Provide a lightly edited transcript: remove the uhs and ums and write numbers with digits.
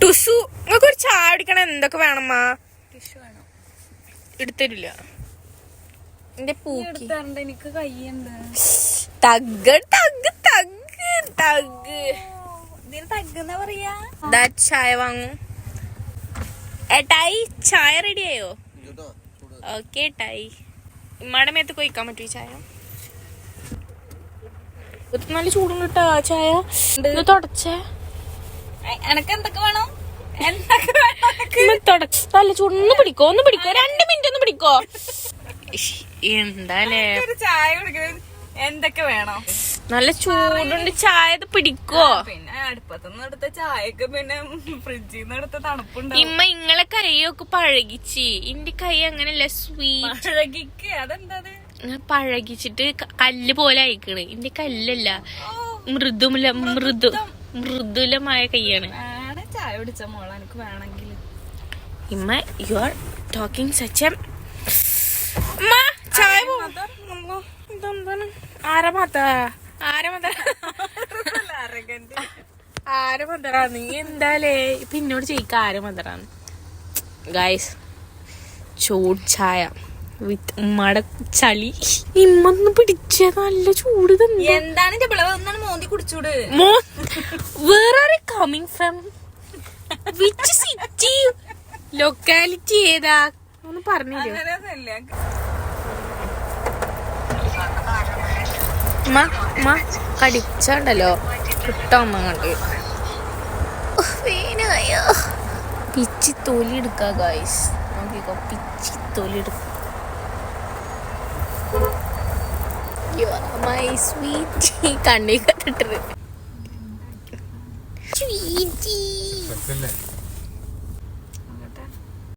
ടുസു നിങ്ങൾക്ക് ഒരു ചായ കുടിക്കണം. എന്തൊക്കെ വേണമ്മ? എടുത്തരില്ല എന്റെ പൂക്കി. എനിക്ക് കയ്യുണ്ട്. തഗ് തഗ് തഗ് തഗ് തഗ്ഗെന്നാ പറയാ. ചായ വാങ്ങും. ഏട്ടായി ചായ റെഡിയായോ? ഓക്കെ ഏട്ടായി. ഇമ്മയുടെ മേത്ത് കൊയ്ക്കാൻ പറ്റൂ ഈ ചായ? നല്ല ചൂടും കിട്ടാ ചായ. തുടച്ചേ എനക്ക് എന്തൊക്കെ വേണം? നല്ല ചൂടൊന്ന് പിടിക്കോ, 2 മിനിറ്റ് ഒന്ന് പിടിക്കോ. എന്താലേ ചായ കുടിക്കുന്നത് എന്തൊക്കെ വേണം? നല്ല ചൂടുണ്ട് ചായ പിടിക്കോ. പിന്നെ അടുപ്പത്തുനിന്ന് എടുത്ത ചായക്ക് പിന്നെ ഫ്രിഡ്ജിൽ നിന്ന് എടുത്ത തണുപ്പുണ്ട്. ഇമ്മ ഇങ്ങളെ കൈയൊക്കെ പഴകിച്ച്. എന്റെ കൈ അങ്ങനെയല്ല, സ്വീറ്റ് പഴകിക്ക്. അതെന്താ പഴകിച്ചിട്ട് കല്ല് പോലെ അയക്കണ്. എന്റെ കല്ലല്ല, മൃദുലമായ കൈയാണ്. ചായ കുടിച്ച മോള എനിക്ക് വേണമെങ്കിൽ. ഇമ്മ you are talking such A ചായ. ഇതെന്താണ്? ആരമതറാ നീ? എന്താലേ ഇപ്പൊ എന്നോട് ചോദിക്ക ആരമതറാന്ന്. ഗൈസ്, ചൂട് ചായ വിത്ത് ഉമ്മയുടെ ചളി. ഇമ്മൊന്ന് പിടിച്ച നല്ല ചൂട് തന്നെ. എന്താണ് മോന്തി കുടിച്ചൂട്. Where are you coming from? Which city, locality ഏതാ ഒന്ന് പറഞ്ഞില്ലേ? കടിച്ചണ്ടല്ലോ കിട്ടാമ്മ കണ്ട് പിച്ചി തൊലി എടുക്ക. ഗൈസ് നോക്കിക്കോ, പിച്ചി തൊലി എടുക്ക. മൈ സ്വീറ്റ് കണ്ണി കണ്ടിട്ട് സ്വീറ്റി.